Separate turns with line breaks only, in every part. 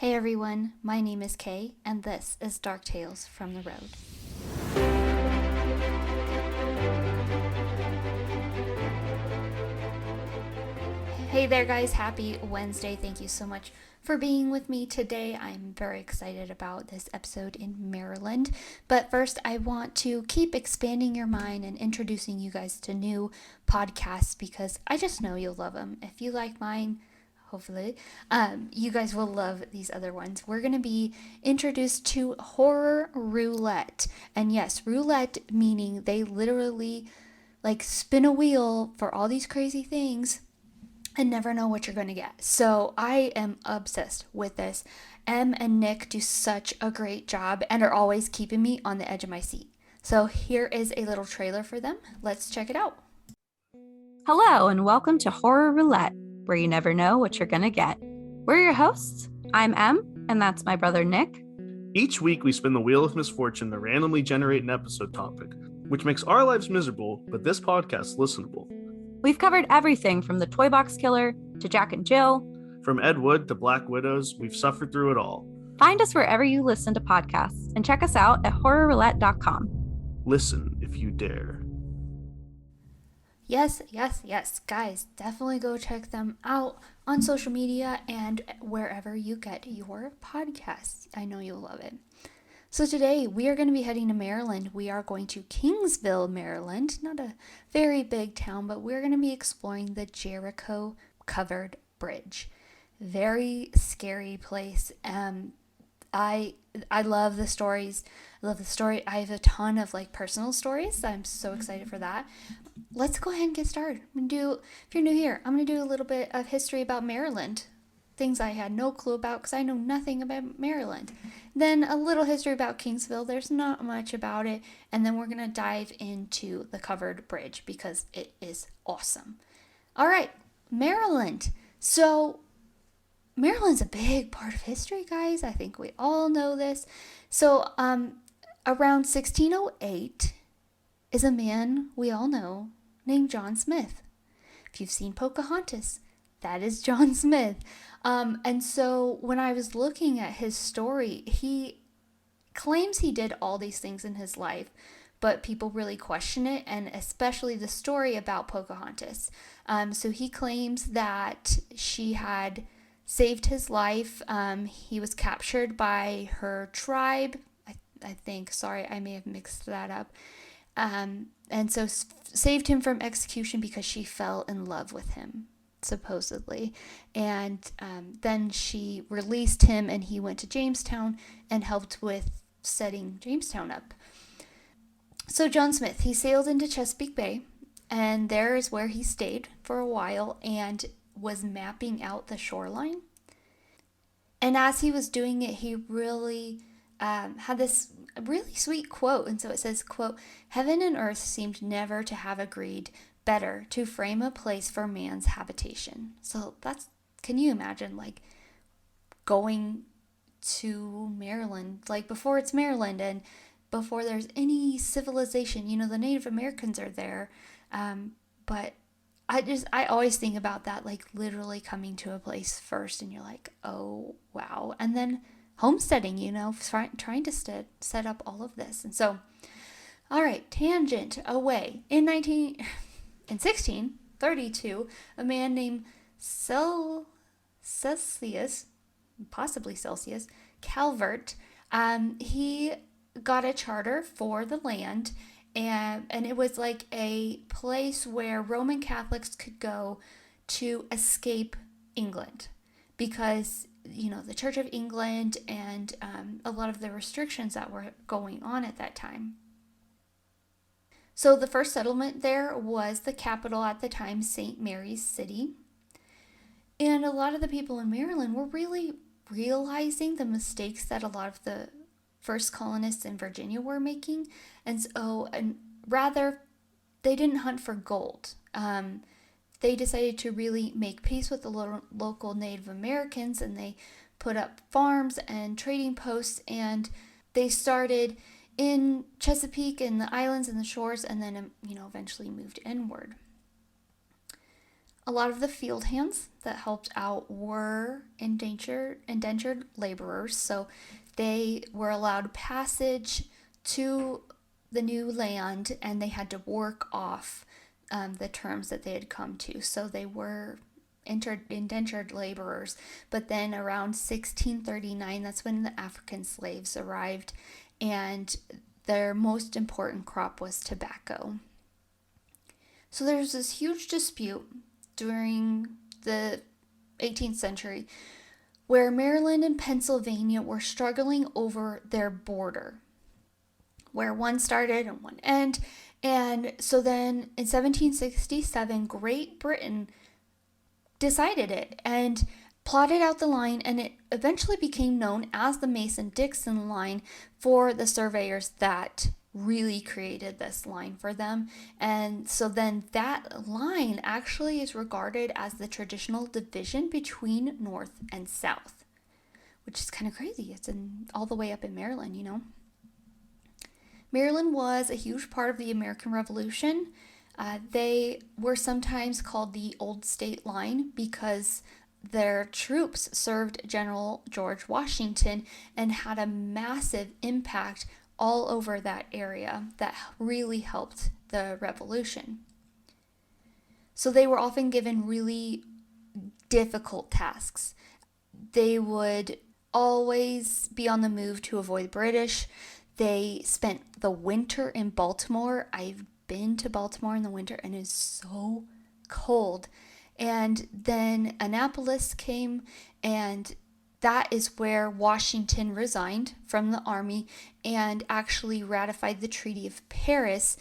Hey everyone, my name is Kay, and this is Dark Tales from the Road. Hey there guys, happy Wednesday. Thank you so much for being with me today. I'm very excited about this episode in Maryland. But first, I want to keep expanding your mind and introducing you guys to new podcasts because I just know you'll love them. If you like mine, hopefully, you guys will love these other ones. We're going to be introduced to horror roulette. And yes, roulette meaning they literally like spin a wheel for all these crazy things and never know what you're going to get. So I am obsessed with this. Em and Nick do such a great job and are always keeping me on the edge of my seat. So here is a little trailer for them. Let's check it out.
Hello and welcome to Horror Roulette, where you never know what you're going to get. We're your hosts. I'm Em, and that's my brother Nick.
Each week we spin the wheel of misfortune to randomly generate an episode topic, which makes our lives miserable, but this podcast listenable.
We've covered everything from the Toy Box Killer to Jack and Jill.
From Ed Wood to Black Widows, we've suffered through it all.
Find us wherever you listen to podcasts and check us out at horrorroulette.com.
Listen if you dare.
Yes, guys, definitely go check them out on social media and wherever you get your podcasts. I know you'll love it. So today we are going to be heading to Maryland. We are going to Kingsville, Maryland. Not a very big town, but we're going to be exploring the Jericho covered bridge. Very scary place. I love the stories. I love the story. I have a ton of personal stories. I'm so excited for that. Let's go ahead and get started. If you're new here, I'm going to do a little bit of history about Maryland. Things I had no clue about because I know nothing about Maryland. Then a little history about Kingsville. There's not much about it. And then we're going to dive into the covered bridge because it is awesome. All right, Maryland. So Maryland's a big part of history, guys. I think we all know this. So around 1608 is a man we all know named John Smith. If you've seen Pocahontas, that is John Smith. And so when I was looking at his story, he claims he did all these things in his life, but people really question it, and especially the story about Pocahontas. So he claims that she had saved his life. He was captured by her tribe, I think. Sorry, I may have mixed that up. And so saved him from execution because she fell in love with him, supposedly. And then she released him and he went to Jamestown and helped with setting Jamestown up. So John Smith, he sailed into Chesapeake Bay, and there is where he stayed for a while and was mapping out the shoreline. And as he was doing it, he really had this really sweet quote. And so it says, quote, "Heaven and earth seemed never to have agreed better to frame a place for man's habitation." So can you imagine going to Maryland, before it's Maryland and before there's any civilization, the Native Americans are there. But I always think about that, literally coming to a place first and you're like, oh, wow. And then homesteading, trying to set up all of this. And so, all right, tangent away. In 1632, a man named Celsius, possibly Celsius, Calvert, he got a charter for the land, and it was like a place where Roman Catholics could go to escape England because, the Church of England and a lot of the restrictions that were going on at that time. So the first settlement there was the capital at the time, St. Mary's City. And a lot of the people in Maryland were really realizing the mistakes that a lot of the first colonists in Virginia were making. And rather, they didn't hunt for gold. They decided to really make peace with the local Native Americans, and they put up farms and trading posts, and they started in Chesapeake and the islands and the shores, and then eventually moved inward. A lot of the field hands that helped out were indentured laborers, so they were allowed passage to the new land and they had to work off the terms that they had come to. So they were indentured laborers. But then around 1639, that's when the African slaves arrived, and their most important crop was tobacco. So there's this huge dispute during the 18th century where Maryland and Pennsylvania were struggling over their border, where one started and one ended. And so then in 1767, Great Britain decided it and plotted out the line, and it eventually became known as the Mason-Dixon line for the surveyors that really created this line for them. And so then that line actually is regarded as the traditional division between North and South, which is kind of crazy. It's all the way up in Maryland, you know. Maryland was a huge part of the American Revolution. They were sometimes called the Old State Line because their troops served General George Washington and had a massive impact all over that area that really helped the revolution. So they were often given really difficult tasks. They would always be on the move to avoid British. They spent the winter in Baltimore. I've been to Baltimore in the winter and it's so cold. And then Annapolis came, and that is where Washington resigned from the army and actually ratified the Treaty of Paris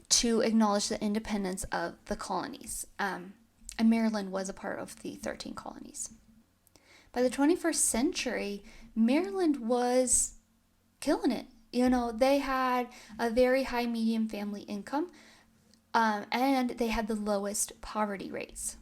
to acknowledge the independence of the colonies. And Maryland was a part of the 13 colonies. By the 21st century, Maryland was killing it. You know, they had a very high median family income, and they had the lowest poverty rates.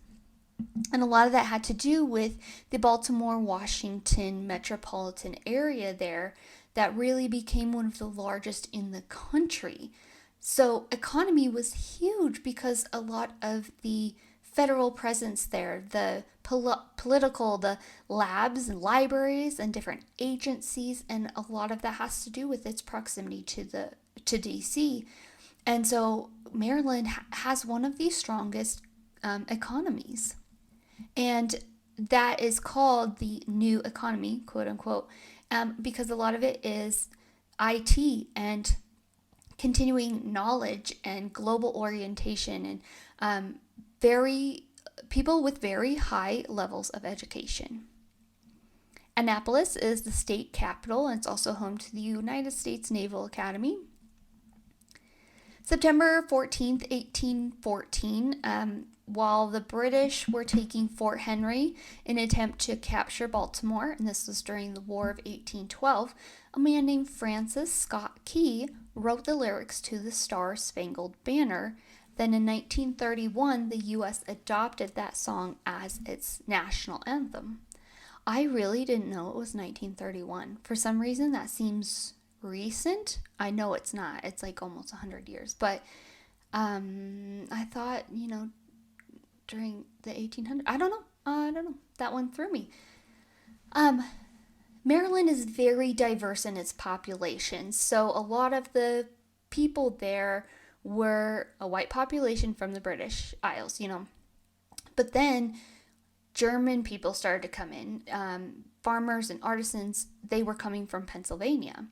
And a lot of that had to do with the Baltimore-Washington metropolitan area there that really became one of the largest in the country. So economy was huge because a lot of the federal presence there, the political, the labs and libraries and different agencies, and a lot of that has to do with its proximity to DC. And so Maryland has one of the strongest economies. And that is called the new economy, quote unquote, because a lot of it is IT and continuing knowledge and global orientation and people with very high levels of education. Annapolis is the state capital, and it's also home to the United States Naval Academy. September 14th, 1814, while the British were taking Fort Henry in an attempt to capture Baltimore, and this was during the War of 1812, a man named Francis Scott Key wrote the lyrics to the Star-Spangled Banner. Then in 1931, the U.S. adopted that song as its national anthem. I really didn't know it was 1931. For some reason, that seems recent. I know it's not. It's like almost 100 years. But I thought, during the 1800s. I don't know. That one threw me. Maryland is very diverse in its population. So a lot of the people there were a white population from the British Isles, But then German people started to come in. Farmers and artisans, they were coming from Pennsylvania.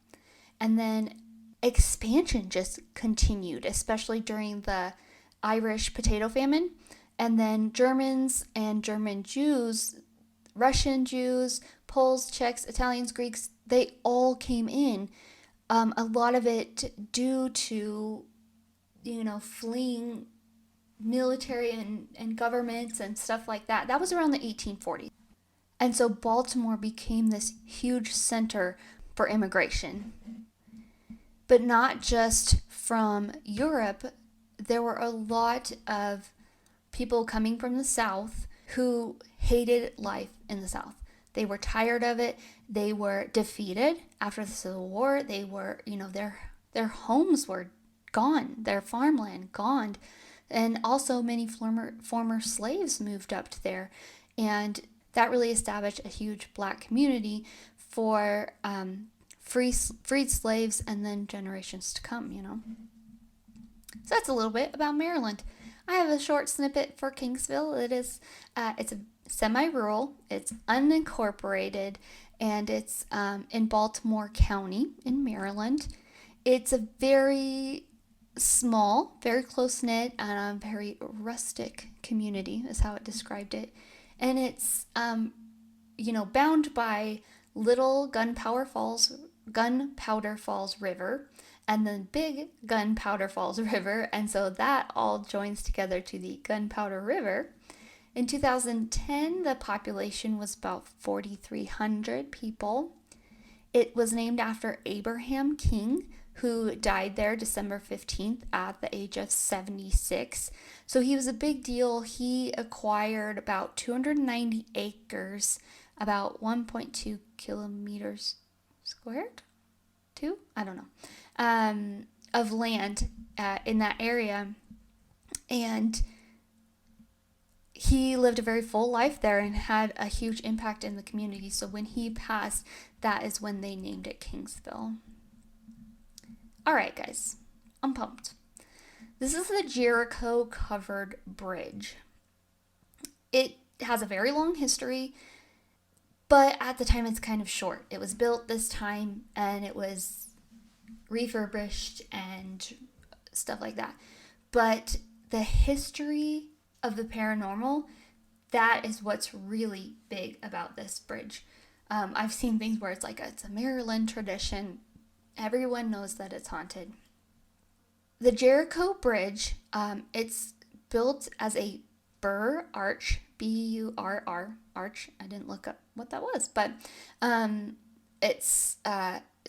And then expansion just continued, especially during the Irish potato famine. And then Germans and German Jews, Russian Jews, Poles, Czechs, Italians, Greeks, they all came in. A lot of it due to, fleeing military and governments and stuff like that. That was around the 1840s. And so Baltimore became this huge center for immigration. But not just from Europe. There were a lot of people coming from the South who hated life in the South. They were tired of it. They were defeated after the Civil War. They were, their homes were gone, their farmland gone. And also many former slaves moved up to there. And that really established a huge Black community for freed slaves and then generations to come, So that's a little bit about Maryland. I have a short snippet for Kingsville. It's a semi-rural, it's unincorporated, and it's in Baltimore County in Maryland. It's a very small, very close-knit, and a very rustic community is how it described it. And it's, bound by Little Gunpowder Falls River, and then Big Gunpowder Falls River, and so that all joins together to the Gunpowder River. In 2010, the population was about 4,300 people. It was named after Abraham King, who died there December 15th at the age of 76. So he was a big deal. He acquired about 290 acres, about 1.2 kilometers squared? I don't know, of land in that area. And he lived a very full life there and had a huge impact in the community. So when he passed, that is when they named it Kingsville. All right, guys, I'm pumped. This is the Jericho covered bridge. It has a very long history, but at the time it's kind of short. It was built this time and it was refurbished and stuff like that. But the history of the paranormal, that is what's really big about this bridge. I've seen things where it's a Maryland tradition. Everyone knows that it's haunted. The Jericho Bridge, it's built as a Burr arch, B-U-R-R, arch. I didn't look up what that was, but it's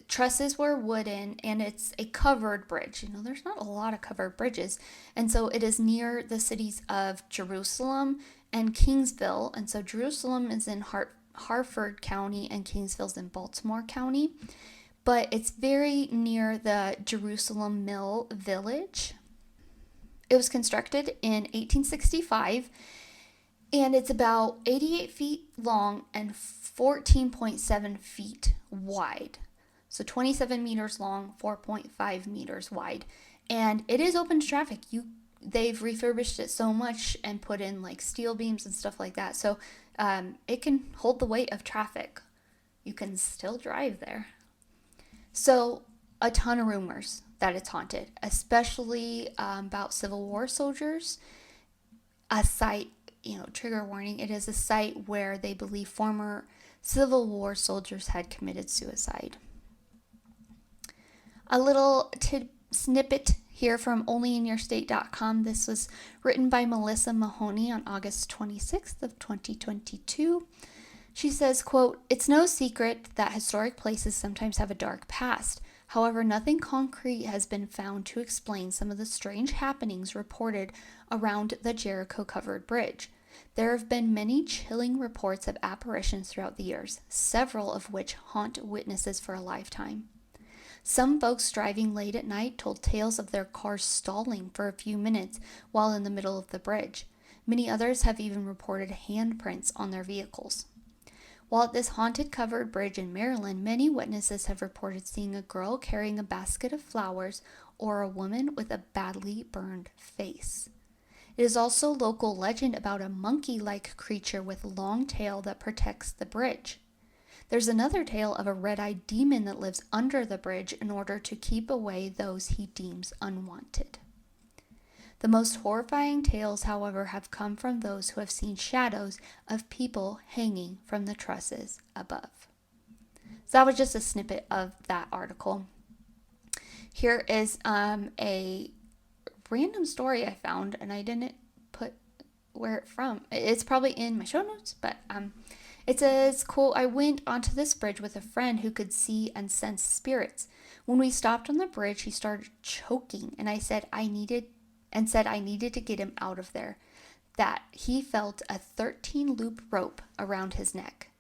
trusses were wooden, and it's a covered bridge. There's not a lot of covered bridges, and so it is near the cities of Jerusalem and Kingsville. And so Jerusalem is in Harford County and Kingsville's in Baltimore County, but it's very near the Jerusalem Mill Village. It was constructed in 1865, and it's about 88 feet long and 14.7 feet wide. So 27 meters long, 4.5 meters wide. And it is open to traffic. They've refurbished it so much and put in steel beams and stuff like that. So it can hold the weight of traffic. You can still drive there. So a ton of rumors that it's haunted, especially about Civil War soldiers. A site, trigger warning, it is a site where they believe former Civil War soldiers had committed suicide. A little snippet here from onlyinyourstate.com. This was written by Melissa Mahoney on August 26th of 2022. She says, quote, "It's no secret that historic places sometimes have a dark past. However, nothing concrete has been found to explain some of the strange happenings reported around the Jericho covered bridge. There have been many chilling reports of apparitions throughout the years, several of which haunt witnesses for a lifetime. Some folks driving late at night told tales of their cars stalling for a few minutes while in the middle of the bridge. Many others have even reported handprints on their vehicles. While at this haunted covered bridge in Maryland, many witnesses have reported seeing a girl carrying a basket of flowers or a woman with a badly burned face. It is also local legend about a monkey-like creature with a long tail that protects the bridge. There's another tale of a red-eyed demon that lives under the bridge in order to keep away those he deems unwanted. The most horrifying tales, however, have come from those who have seen shadows of people hanging from the trusses above." So that was just a snippet of that article. Here is a random story I found, and I didn't put where it's from. It's probably in my show notes, but it says, quote, "I went onto this bridge with a friend who could see and sense spirits. When we stopped on the bridge, he started choking, and I said I needed to get him out of there, that he felt a 13-loop rope around his neck.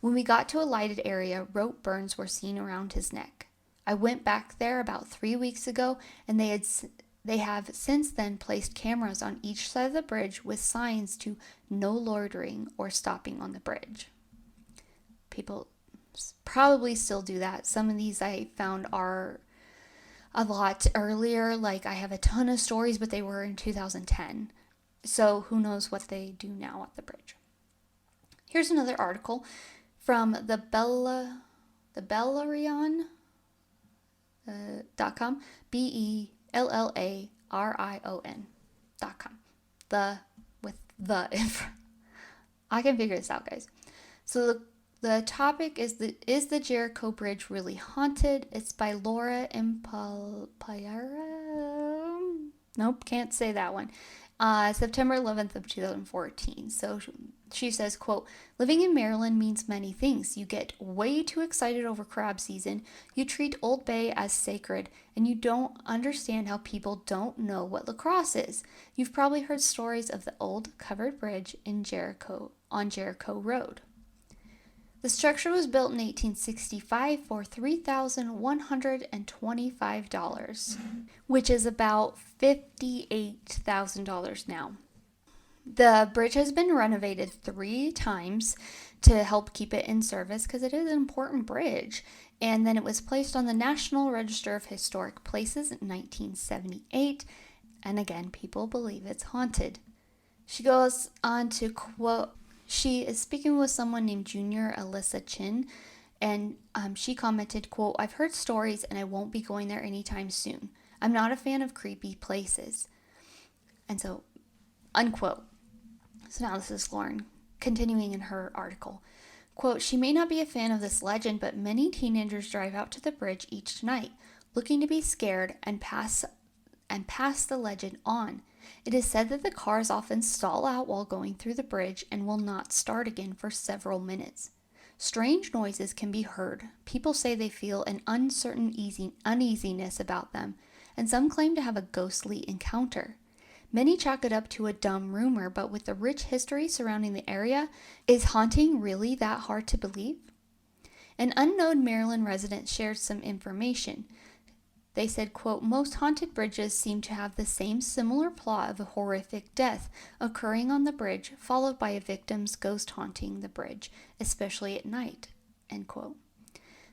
When we got to a lighted area, rope burns were seen around his neck. I went back there about 3 weeks ago, and they They have since then placed cameras on each side of the bridge with signs to no loitering or stopping on the bridge. People probably still do that. Some of these I found are a lot earlier. Like I have a ton of stories, but they were in 2010. So who knows what they do now at the bridge. Here's another article from the Bellarion.com, BELLARION.com. I can figure this out, guys. So the topic is the Jericho Bridge really haunted? It's by Laura Impalpiara. Nope, can't say that one. September 11th of 2014. So she says, quote, living in Maryland means many things. You get way too excited over crab season. You treat Old Bay as sacred, and you don't understand how people don't know what lacrosse is. You've probably heard stories of the old covered bridge in Jericho on Jericho Road. The structure was built in 1865 for $3,125, which is about $58,000 now. The bridge has been renovated 3 times to help keep it in service because it is an important bridge. And then it was placed on the National Register of Historic Places in 1978. And again, people believe it's haunted. She goes on to quote, she is speaking with someone named Junior Alyssa Chin, and she commented, quote, I've heard stories and I won't be going there anytime soon. I'm not a fan of creepy places. And so, unquote. So now this is Lauren continuing in her article. Quote, she may not be a fan of this legend, but many teenagers drive out to the bridge each night, looking to be scared and pass the legend on. It is said that the cars often stall out while going through the bridge and will not start again for several minutes. Strange noises can be heard. People say they feel an uncertain uneasiness about them, and some claim to have a ghostly encounter. Many chalk it up to a dumb rumor, but with the rich history surrounding the area, is haunting really that hard to believe? An unknown Maryland resident shared some information. They said, quote, most haunted bridges seem to have the same similar plot of a horrific death occurring on the bridge, followed by a victim's ghost haunting the bridge, especially at night, end quote.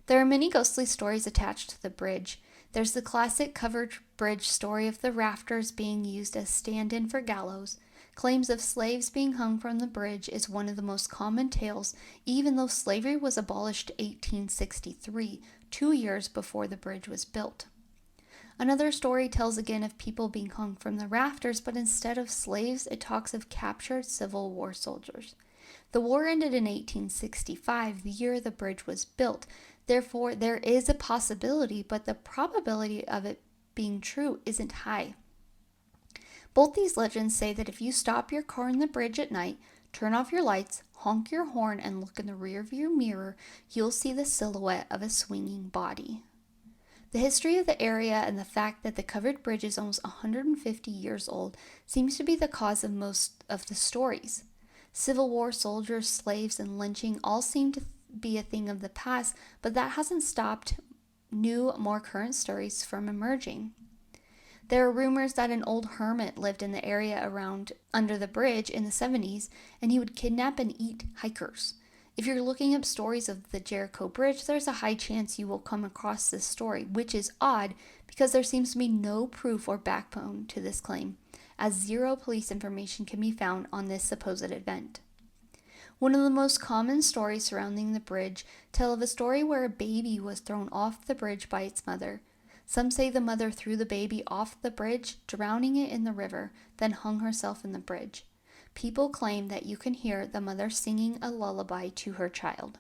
There are many ghostly stories attached to the bridge. There's the classic covered bridge story of the rafters being used as stand-in for gallows. Claims of slaves being hung from the bridge is one of the most common tales, even though slavery was abolished in 1863, 2 years before the bridge was built. Another story tells again of people being hung from the rafters, but instead of slaves, it talks of captured Civil War soldiers. The war ended in 1865, the year the bridge was built. Therefore, there is a possibility, but the probability of it being true isn't high. Both these legends say that if you stop your car in the bridge at night, turn off your lights, honk your horn, and look in the rearview mirror, you'll see the silhouette of a swinging body. The history of the area and the fact that the covered bridge is almost 150 years old seems to be the cause of most of the stories. Civil War soldiers, slaves, and lynching all seem to be a thing of the past, but that hasn't stopped new, more current stories from emerging. There are rumors that an old hermit lived in the area around under the bridge in the 70s, and he would kidnap and eat hikers. If you're looking up stories of the Jericho Bridge, there's a high chance you will come across this story, which is odd because there seems to be no proof or backbone to this claim, as zero police information can be found on this supposed event. One of the most common stories surrounding the bridge tell of a story where a baby was thrown off the bridge by its mother. Some say the mother threw the baby off the bridge, drowning it in the river, then hung herself in the bridge. People claim that you can hear the mother singing a lullaby to her child.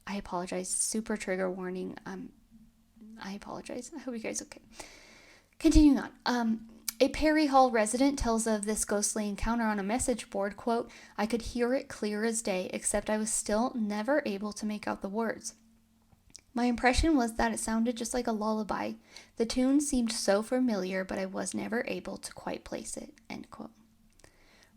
I apologize. Super trigger warning. I apologize. I hope you guys are okay. Continuing on. A Perry Hall resident tells of this ghostly encounter on a message board, quote, I could hear it clear as day, except I was still never able to make out the words. My impression was that it sounded just like a lullaby. The tune seemed so familiar, but I was never able to quite place it, end quote.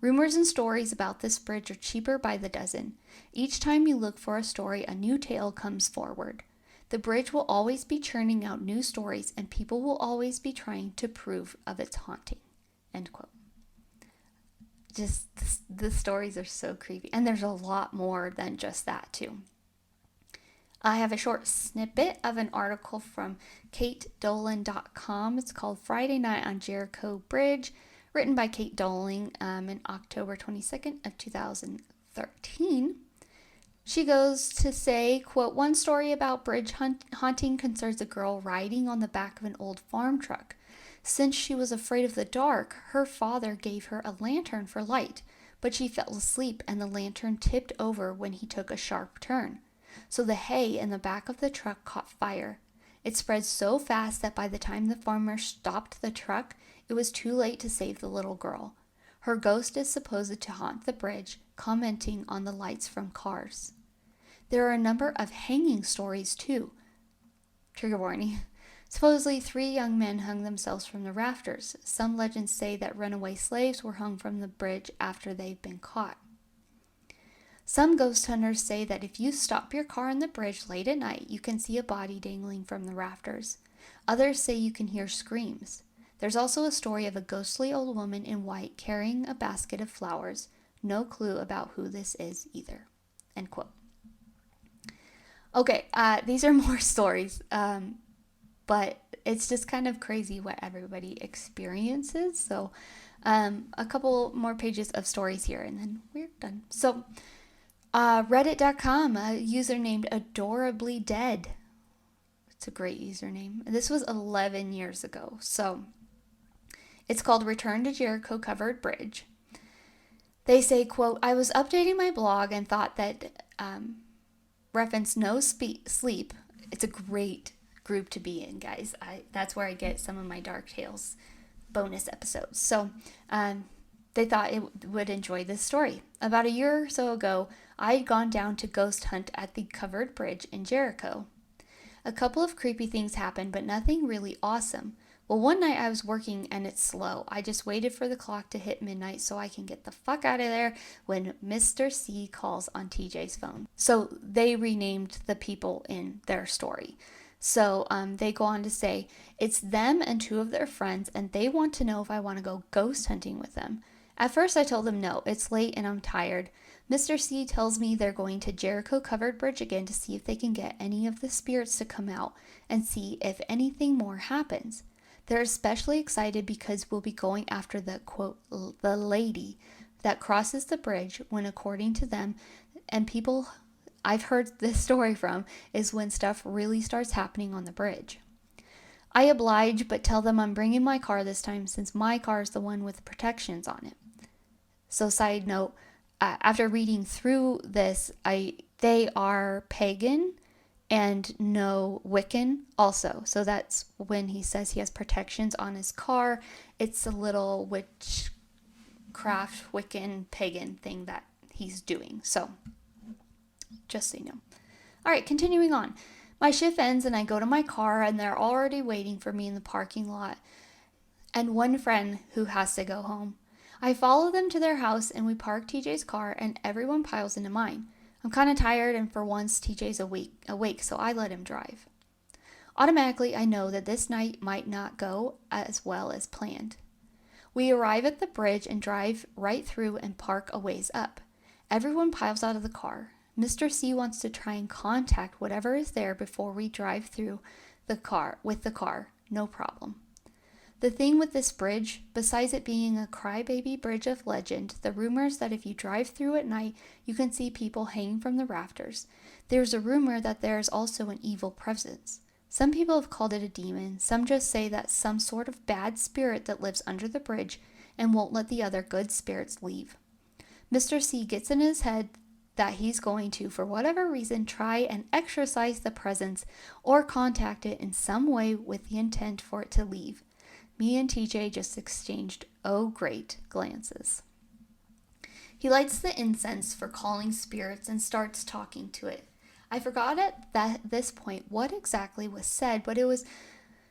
Rumors and stories about this bridge are cheaper by the dozen. Each time you look for a story, a new tale comes forward. The bridge will always be churning out new stories, and people will always be trying to prove of its haunting. End quote. Just the stories are so creepy, and there's a lot more than just that too. I have a short snippet of an article from katedolan.com. It's called Friday Night on Jericho Bridge, written by Kate Dolan in October 22nd of 2013. She goes to say, quote, "One story about bridge haunting concerns a girl riding on the back of an old farm truck. Since she was afraid of the dark, her father gave her a lantern for light, but she fell asleep and the lantern tipped over when he took a sharp turn. So the hay in the back of the truck caught fire. It spread so fast that by the time the farmer stopped the truck, it was too late to save the little girl. Her ghost is supposed to haunt the bridge, commenting on the lights from cars. There are a number of hanging stories too." Trigger warning. Supposedly 3 young men hung themselves from the rafters. Some legends say that runaway slaves were hung from the bridge after they've been caught. Some ghost hunters say that if you stop your car on the bridge late at night, you can see a body dangling from the rafters. Others say you can hear screams. There's also a story of a ghostly old woman in white carrying a basket of flowers. No clue about who this is either. End quote. Okay, these are more stories, but it's just kind of crazy what everybody experiences. So a couple more pages of stories here, and then we're done. So reddit.com, a user named Adorably Dead. It's a great username. This was 11 years ago. So it's called Return to Jericho Covered Bridge. They say, quote, "I was updating my blog and thought that reference no sleep." It's a great group to be in, guys. That's where I get some of my Dark Tales bonus episodes. So they thought it would enjoy this story. "About a year or so ago, I'd gone down to ghost hunt at the covered bridge in Jericho. A couple of creepy things happened, but nothing really awesome. Well, one night I was working and it's slow. I just waited for the clock to hit midnight so I can get the fuck out of there when Mr. C calls on TJ's phone." So they renamed the people in their story. So they go on to say, "It's them and 2 of their friends, and they want to know if I want to go ghost hunting with them. At first I told them no, it's late and I'm tired. Mr. C tells me they're going to Jericho Covered Bridge again to see if they can get any of the spirits to come out and see if anything more happens. They're especially excited because we'll be going after the, quote, the lady that crosses the bridge when, according to them, and people I've heard this story from, is when stuff really starts happening on the bridge. I oblige, but tell them I'm bringing my car this time since my car is the one with protections on it." So side note, after reading through this, they are pagan and no Wiccan also. So that's when he says he has protections on his car. It's a little witchcraft, Wiccan, pagan thing that he's doing. So just so you know. All right, continuing on. My shift ends and I go to my car and they're already waiting for me in the parking lot and one friend who has to go home. I follow them to their house and we park TJ's car and everyone piles into mine. I'm kind of tired and for once TJ's awake, so I let him drive. Automatically, I know that this night might not go as well as planned. We arrive at the bridge and drive right through and park a ways up. Everyone piles out of the car. Mr. C wants to try and contact whatever is there before we drive through the car. No problem. The thing with this bridge, besides it being a crybaby bridge of legend, the rumors that if you drive through at night, you can see people hanging from the rafters. There's a rumor that there is also an evil presence. Some people have called it a demon. Some just say that some sort of bad spirit that lives under the bridge and won't let the other good spirits leave. Mr. C gets in his head that he's going to, for whatever reason, try and exorcise the presence or contact it in some way with the intent for it to leave. Me and TJ just exchanged oh great glances. He lights the incense for calling spirits and starts talking to it. I forgot at this point what exactly was said, but it was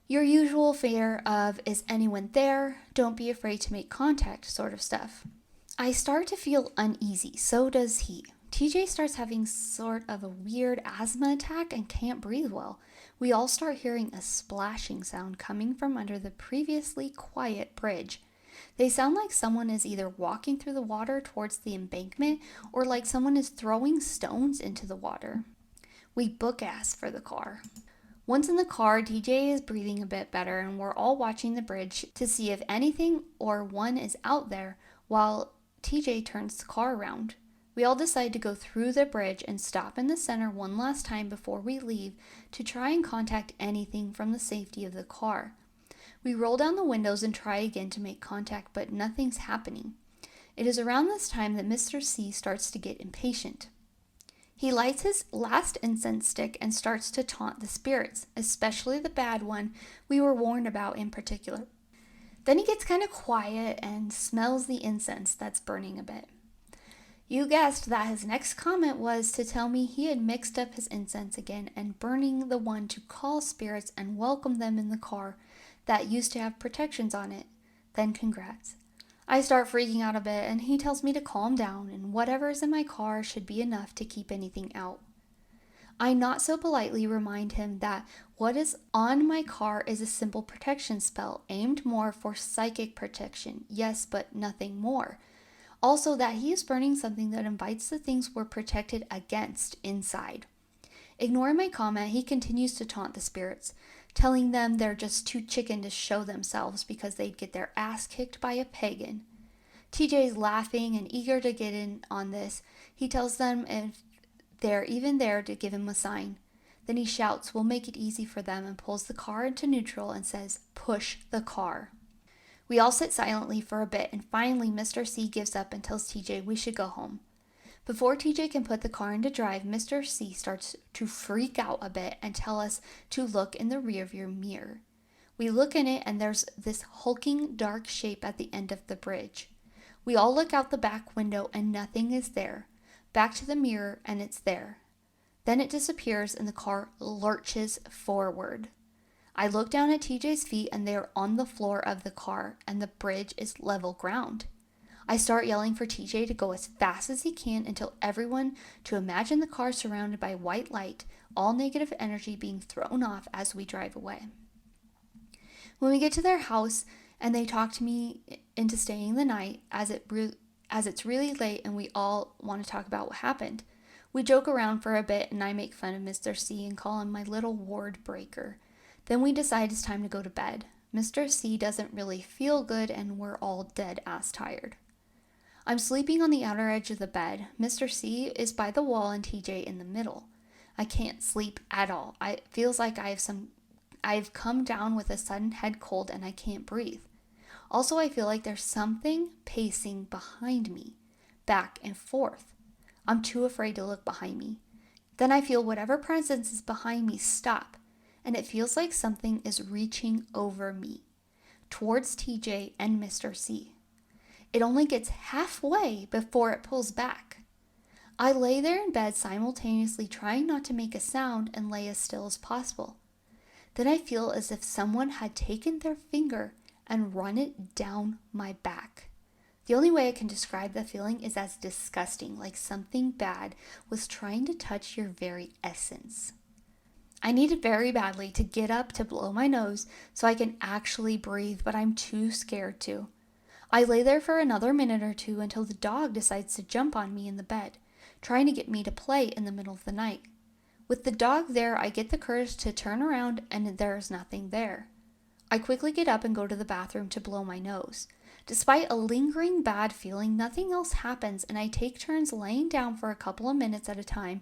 your usual fare of, is anyone there? Don't be afraid to make contact sort of stuff. I start to feel uneasy, so does he. TJ starts having sort of a weird asthma attack and can't breathe well. We all start hearing a splashing sound coming from under the previously quiet bridge. They sound like someone is either walking through the water towards the embankment or like someone is throwing stones into the water. We book ass for the car. Once in the car, TJ is breathing a bit better and we're all watching the bridge to see if anything or one is out there while TJ turns the car around. We all decide to go through the bridge and stop in the center one last time before we leave to try and contact anything from the safety of the car. We roll down the windows and try again to make contact, but nothing's happening. It is around this time that Mr. C starts to get impatient. He lights his last incense stick and starts to taunt the spirits, especially the bad one we were warned about in particular. Then he gets kind of quiet and smells the incense that's burning a bit. You guessed that his next comment was to tell me he had mixed up his incense again and burning the one to call spirits and welcome them in the car that used to have protections on it. Then congrats. I start freaking out a bit and he tells me to calm down and whatever is in my car should be enough to keep anything out. I not so politely remind him that what is on my car is a simple protection spell aimed more for psychic protection, yes, but nothing more. Also that he is burning something that invites the things we're protected against inside. Ignoring my comment, he continues to taunt the spirits, telling them they're just too chicken to show themselves because they'd get their ass kicked by a pagan. TJ's laughing and eager to get in on this. He tells them if they're even there to give him a sign. Then he shouts, "We'll make it easy for them," and pulls the car into neutral and says, "Push the car." We all sit silently for a bit and finally Mr. C gives up and tells TJ we should go home. Before TJ can put the car into drive, Mr. C starts to freak out a bit and tell us to look in the rearview mirror. We look in it and there's this hulking dark shape at the end of the bridge. We all look out the back window and nothing is there. Back to the mirror and it's there. Then it disappears and the car lurches forward. I look down at TJ's feet and they're on the floor of the car and the bridge is level ground. I start yelling for TJ to go as fast as he can and tell everyone to imagine the car surrounded by white light, all negative energy being thrown off as we drive away. When we get to their house and they talk to me into staying the night as it's really late and we all want to talk about what happened. We joke around for a bit and I make fun of Mr. C and call him my little ward breaker. Then we decide it's time to go to bed. Mr. C doesn't really feel good and we're all dead ass tired. I'm sleeping on the outer edge of the bed. Mr. C is by the wall and TJ in the middle. I can't sleep at all. It feels like I've come down with a sudden head cold and I can't breathe. Also, I feel like there's something pacing behind me, back and forth. I'm too afraid to look behind me. Then I feel whatever presence is behind me stop, and it feels like something is reaching over me, towards TJ and Mr. C. It only gets halfway before it pulls back. I lay there in bed simultaneously trying not to make a sound and lay as still as possible. Then I feel as if someone had taken their finger and run it down my back. The only way I can describe the feeling is as disgusting, like something bad was trying to touch your very essence. I needed very badly to get up to blow my nose so I can actually breathe, but I'm too scared to. I lay there for another minute or two until the dog decides to jump on me in the bed, trying to get me to play in the middle of the night. With the dog there, I get the courage to turn around and there's nothing there. I quickly get up and go to the bathroom to blow my nose. Despite a lingering bad feeling, nothing else happens and I take turns laying down for a couple of minutes at a time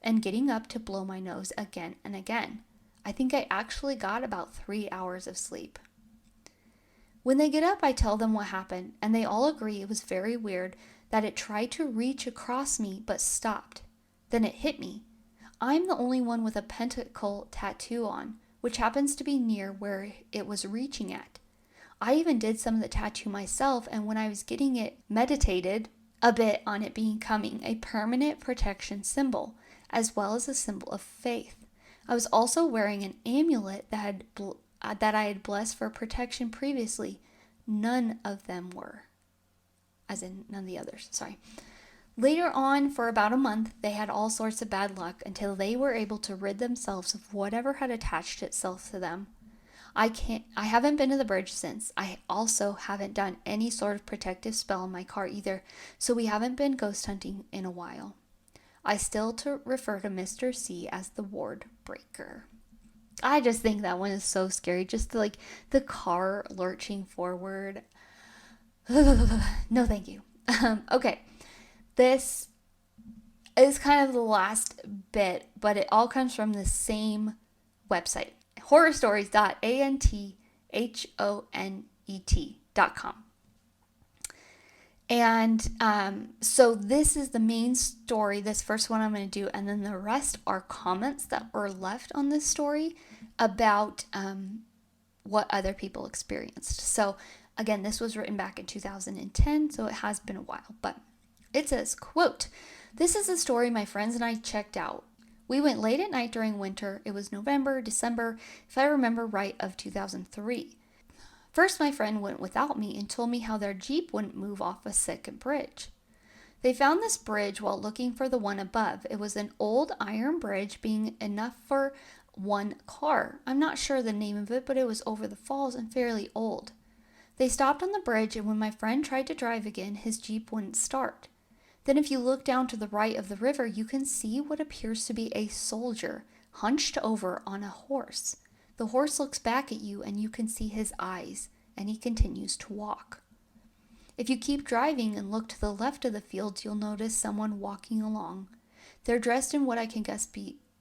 and getting up to blow my nose again and again. I think I actually got about 3 hours of sleep. When they get up, I tell them what happened, and they all agree it was very weird that it tried to reach across me but stopped. Then it hit me. I'm the only one with a pentacle tattoo on, which happens to be near where it was reaching at. I even did some of the tattoo myself, and when I was getting it, meditated a bit on it becoming a permanent protection symbol, as well as a symbol of faith. I was also wearing an amulet that I had blessed for protection previously. None of them were. As in, none of the others, sorry. Later on, for about a month, they had all sorts of bad luck until they were able to rid themselves of whatever had attached itself to them. I haven't been to the bridge since. I also haven't done any sort of protective spell on my car either, so we haven't been ghost hunting in a while. I still refer to Mr. C as the ward breaker. I just think that one is so scary. Just the car lurching forward. No, thank you. Okay, this is kind of the last bit, but it all comes from the same website, horrorstories.anthhonet.com. And so this is the main story, this first one I'm going to do, and then the rest are comments that were left on this story about what other people experienced. So again, this was written back in 2010, so it has been a while, but it says, quote, "This is a story my friends and I checked out. We went late at night during winter. It was November, December, if I remember right, of 2003. First, my friend went without me and told me how their Jeep wouldn't move off a second bridge. They found this bridge while looking for the one above. It was an old iron bridge, being enough for one car. I'm not sure the name of it, but it was over the falls and fairly old. They stopped on the bridge, and when my friend tried to drive again, his Jeep wouldn't start. Then if you look down to the right of the river, you can see what appears to be a soldier hunched over on a horse. The horse looks back at you and you can see his eyes, and he continues to walk. If you keep driving and look to the left of the fields, you'll notice someone walking along. They're dressed in what I can guess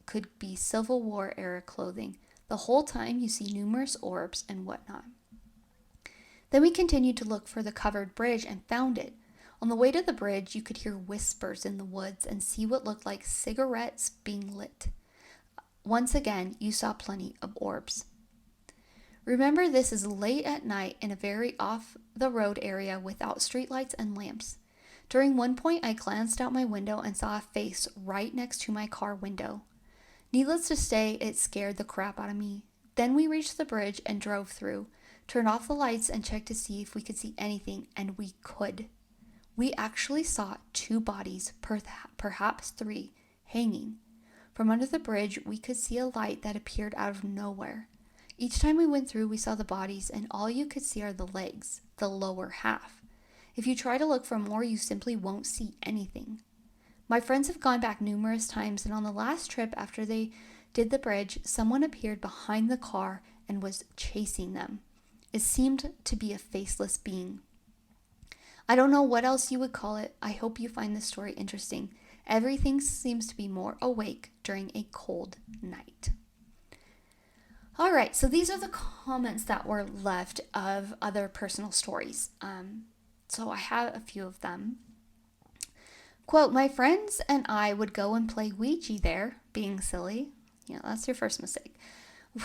could be Civil War era clothing. The whole time you see numerous orbs and whatnot. Then we continued to look for the covered bridge and found it. On the way to the bridge, you could hear whispers in the woods and see what looked like cigarettes being lit. Once again, you saw plenty of orbs. Remember, this is late at night in a very off-the-road area without streetlights and lamps. During one point, I glanced out my window and saw a face right next to my car window. Needless to say, it scared the crap out of me. Then we reached the bridge and drove through, turned off the lights and checked to see if we could see anything, and we could. We actually saw 2 bodies, perhaps 3, hanging. From under the bridge, we could see a light that appeared out of nowhere. Each time we went through, we saw the bodies, and all you could see are the legs, the lower half. If you try to look for more, you simply won't see anything. My friends have gone back numerous times, and on the last trip after they did the bridge, someone appeared behind the car and was chasing them. It seemed to be a faceless being. I don't know what else you would call it. I hope you find this story interesting. Everything seems to be more awake during a cold night." All right, so these are the comments that were left of other personal stories. So I have a few of them. Quote, "My friends and I would go and play Ouija there, being silly." Yeah, that's your first mistake.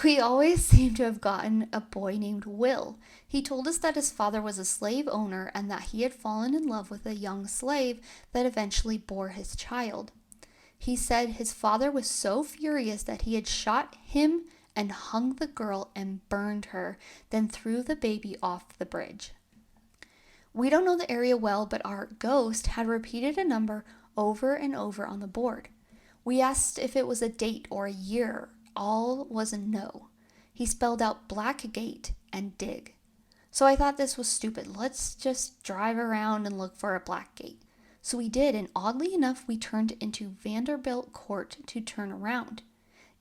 "We always seem to have gotten a boy named Will. He told us that his father was a slave owner and that he had fallen in love with a young slave that eventually bore his child. He said his father was so furious that he had shot him and hung the girl and burned her, then threw the baby off the bridge. We don't know the area well, but our ghost had repeated a number over and over on the board. We asked if it was a date or a year. All was a no. He spelled out Black Gate and dig. So I thought this was stupid. Let's just drive around and look for a black gate. So we did, and oddly enough, we turned into Vanderbilt Court to turn around.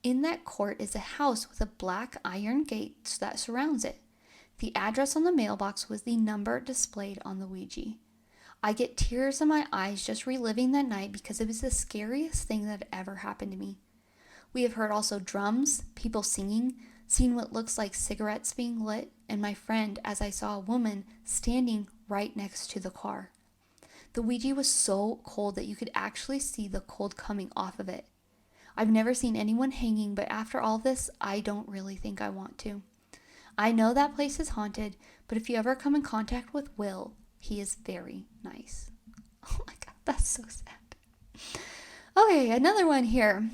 In that court is a house with a black iron gate that surrounds it. The address on the mailbox was the number displayed on the Ouija. I get tears in my eyes just reliving that night because it was the scariest thing that ever happened to me. We have heard also drums, people singing, seen what looks like cigarettes being lit, and my friend as I saw a woman standing right next to the car. The Ouija was so cold that you could actually see the cold coming off of it. I've never seen anyone hanging, but after all this, I don't really think I want to. I know that place is haunted, but if you ever come in contact with Will, he is very nice." Oh my god, that's so sad. Okay, another one here.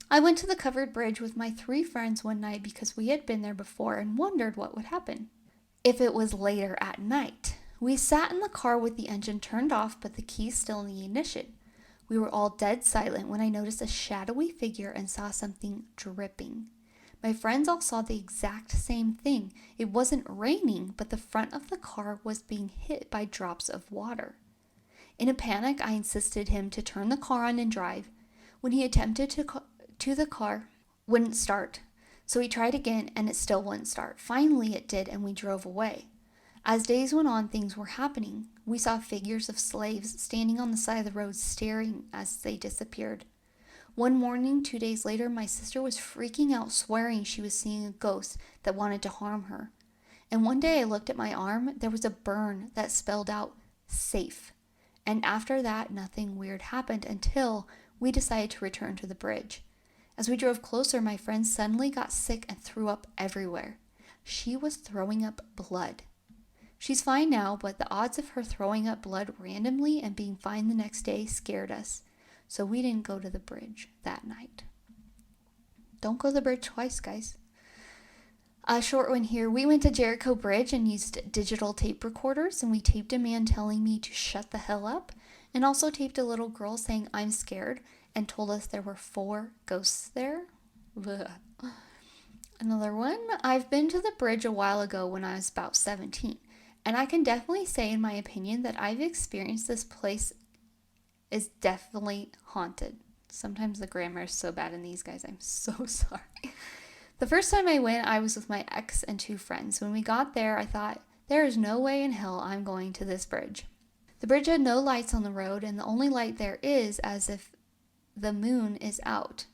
"I went to the covered bridge with my 3 friends one night because we had been there before and wondered what would happen if it was later at night. We sat in the car with the engine turned off but the keys still in the ignition. We were all dead silent when I noticed a shadowy figure and saw something dripping. My friends all saw the exact same thing. It wasn't raining, but the front of the car was being hit by drops of water. In a panic, I insisted him to turn the car on and drive. When he attempted to the car wouldn't start. So he tried again and it still wouldn't start. Finally it did and we drove away. As days went on, things were happening. We saw figures of slaves standing on the side of the road staring as they disappeared. One morning, 2 days later, my sister was freaking out, swearing she was seeing a ghost that wanted to harm her. And one day I looked at my arm, there was a burn that spelled out safe. And after that, nothing weird happened until we decided to return to the bridge. As we drove closer, my friend suddenly got sick and threw up everywhere. She was throwing up blood. She's fine now, but the odds of her throwing up blood randomly and being fine the next day scared us. So we didn't go to the bridge that night. Don't go to the bridge twice, guys. A short one here. We went to Jericho Bridge and used digital tape recorders, and we taped a man telling me to shut the hell up, and also taped a little girl saying I'm scared and told us there were 4 ghosts there. Ugh. Another one. I've been to the bridge a while ago when I was about 17, and I can definitely say in my opinion that I've experienced this place is definitely haunted. Sometimes the grammar is so bad in these, guys. I'm so sorry. The first time I went, I was with my ex and 2 friends. When we got there, I thought, there is no way in hell I'm going to this bridge. The bridge had no lights on the road, and the only light there is as if the moon is out.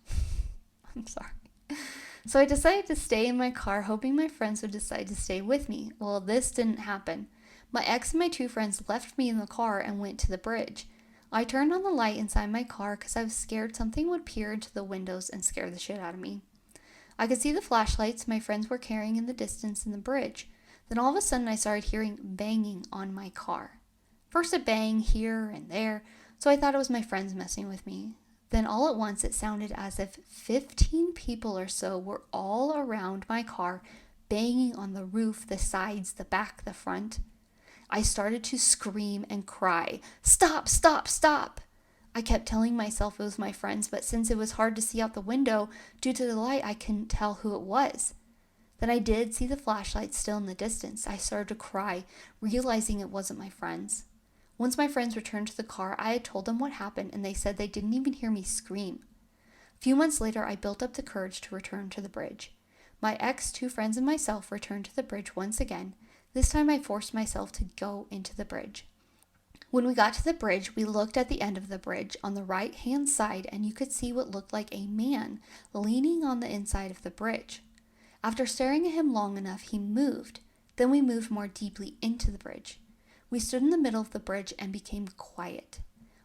I'm sorry. So I decided to stay in my car, hoping my friends would decide to stay with me. Well, this didn't happen. My ex and my 2 friends left me in the car and went to the bridge. I turned on the light inside my car because I was scared something would peer into the windows and scare the shit out of me. I could see the flashlights my friends were carrying in the distance in the bridge. Then all of a sudden I started hearing banging on my car. First a bang here and there, so I thought it was my friends messing with me. Then all at once it sounded as if 15 people or so were all around my car, banging on the roof, the sides, the back, the front. I started to scream and cry, "Stop, stop, stop!" I kept telling myself it was my friends, but since it was hard to see out the window due to the light, I couldn't tell who it was. Then I did see the flashlight still in the distance. I started to cry, realizing it wasn't my friends. Once my friends returned to the car, I had told them what happened, and they said they didn't even hear me scream. A few months later, I built up the courage to return to the bridge. My ex, 2 friends, and myself returned to the bridge once again. This time I forced myself to go into the bridge. When we got to the bridge, we looked at the end of the bridge on the right-hand side, and you could see what looked like a man leaning on the inside of the bridge. After staring at him long enough, he moved. Then we moved more deeply into the bridge. We stood in the middle of the bridge and became quiet.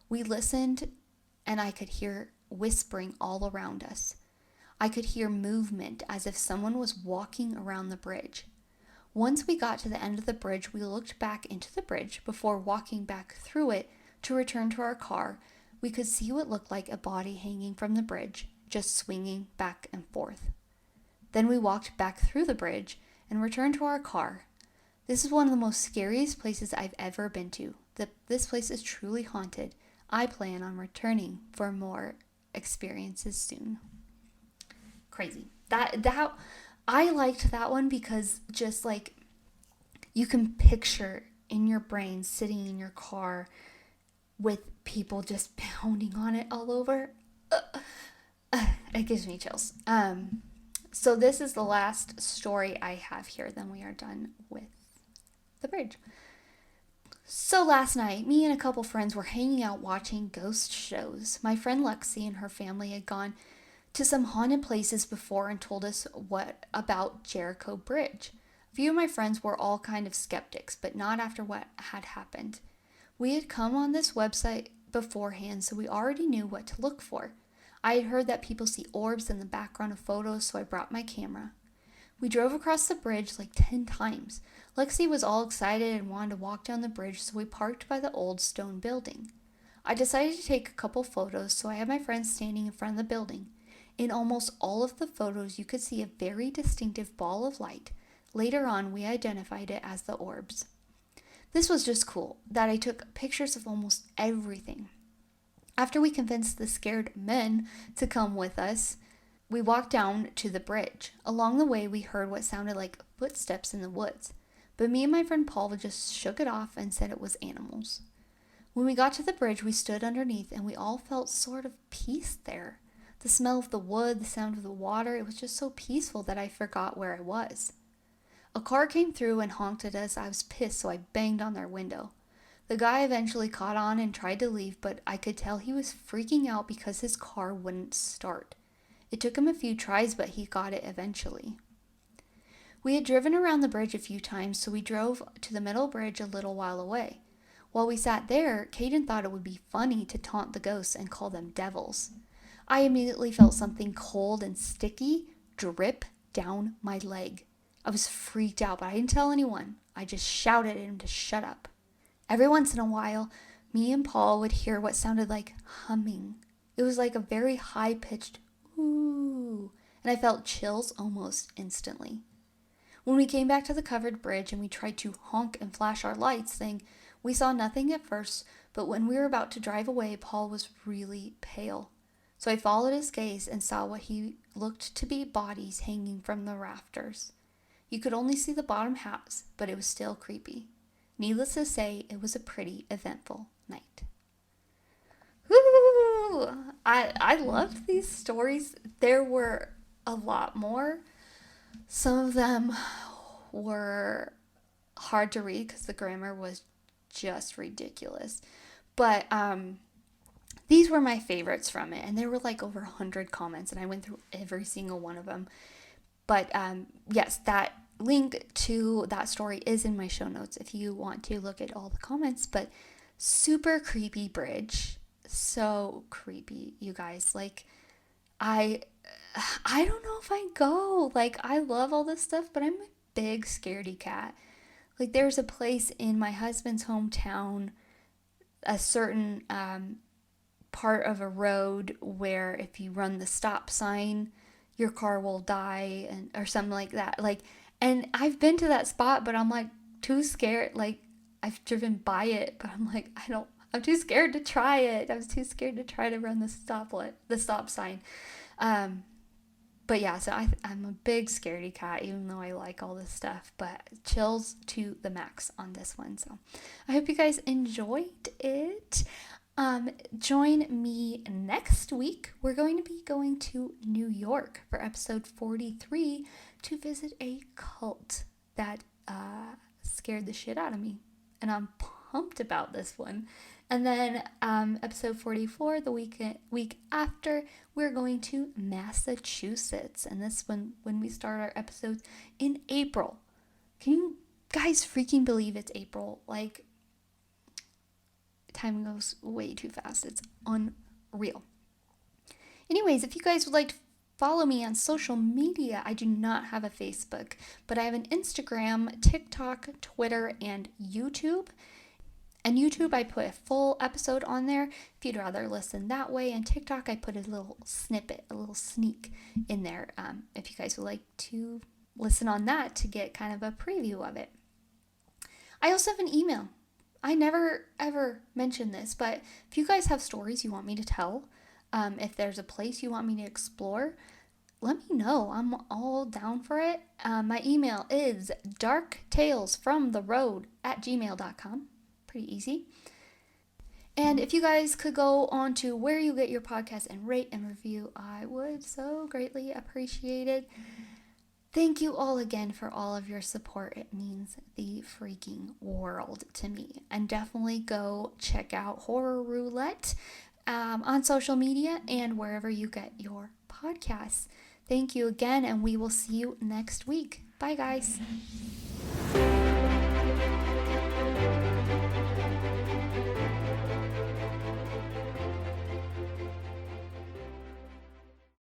We listened, and I could hear whispering all around us. I could hear movement as if someone was walking around the bridge. Once we got to the end of the bridge, we looked back into the bridge before walking back through it to return to our car. We could see what looked like a body hanging from the bridge, just swinging back and forth. Then we walked back through the bridge and returned to our car. This is one of the most scariest places I've ever been to. This place is truly haunted. I plan on returning for more experiences soon. Crazy. That I liked that one because just like you can picture in your brain sitting in your car with people just pounding on it all over. It gives me chills. So this is the last story I have here. Then we are done with the bridge. So last night, me and a couple friends were hanging out watching ghost shows. My friend Lexi and her family had gone to some haunted places before and told us what about Jericho Bridge. A few of my friends were all kind of skeptics, but not after what had happened. We had come on this website beforehand, so we already knew what to look for. I had heard that people see orbs in the background of photos, so I brought my camera. We drove across the bridge like 10 times. Lexi was all excited and wanted to walk down the bridge, so we parked by the old stone building. I decided to take a couple photos, so I had my friends standing in front of the building. In almost all of the photos, you could see a very distinctive ball of light. Later on, we identified it as the orbs. This was just cool that I took pictures of almost everything. After we convinced the scared men to come with us, we walked down to the bridge. Along the way, we heard what sounded like footsteps in the woods, but me and my friend Paul just shook it off and said it was animals. When we got to the bridge, we stood underneath and we all felt sort of peace there. The smell of the wood, the sound of the water, it was just so peaceful that I forgot where I was. A car came through and honked at us. I was pissed, so I banged on their window. The guy eventually caught on and tried to leave, but I could tell he was freaking out because his car wouldn't start. It took him a few tries, but he got it eventually. We had driven around the bridge a few times, so we drove to the middle bridge a little while away. While we sat there, Caden thought it would be funny to taunt the ghosts and call them devils. I immediately felt something cold and sticky drip down my leg. I was freaked out, but I didn't tell anyone. I just shouted at him to shut up. Every once in a while, me and Paul would hear what sounded like humming. It was like a very high-pitched ooh, and I felt chills almost instantly. When we came back to the covered bridge and we tried to honk and flash our lights, we saw nothing at first, but when we were about to drive away, Paul was really pale. So I followed his gaze and saw what he looked to be bodies hanging from the rafters. You could only see the bottom halves, but it was still creepy. Needless to say, it was a pretty eventful night. Woo! I loved these stories. There were a lot more. Some of them were hard to read because the grammar was just ridiculous. But these were my favorites from it. And there were like over 100 comments, and I went through every single one of them. But yes, that link to that story is in my show notes if you want to look at all the comments. But super creepy bridge. So creepy, you guys. Like, I don't know if I go. Like, I love all this stuff, but I'm a big scaredy cat. Like, there's a place in my husband's hometown, a certain part of a road where if you run the stop sign, your car will die, and or something like that. Like, and I've been to that spot, but I'm like too scared. Like, I've driven by it, but I'm like, I'm too scared to try it. I was too scared to try to run the stop sign. But yeah, so I'm a big scaredy cat, even though I like all this stuff, but chills to the max on this one. So I hope you guys enjoyed it. Join me next week. We're going to be going to New York for episode 43 to visit a cult that scared the shit out of me. And I'm pumped about this one. And then episode 44, the week after, we're going to Massachusetts. And this one, when we start our episodes in April. Can you guys freaking believe it's April? Like, time goes way too fast. It's unreal. Anyways, if you guys would like to follow me on social media, I do not have a Facebook, but I have an Instagram, TikTok, Twitter, and YouTube. And YouTube, I put a full episode on there if you'd rather listen that way. And TikTok, I put a little snippet, a little sneak in there if you guys would like to listen on that to get kind of a preview of it. I also have an email. I never ever mentioned this, but if you guys have stories you want me to tell, if there's a place you want me to explore, let me know. I'm all down for it. My email is darktalesfromtheroad@gmail.com. Pretty easy. And if you guys could go on to where you get your podcast and rate and review, I would so greatly appreciate it. Thank you all again for all of your support. It means the freaking world to me. And definitely go check out Horror Roulette on social media and wherever you get your podcasts. Thank you again, and we will see you next week. Bye, guys.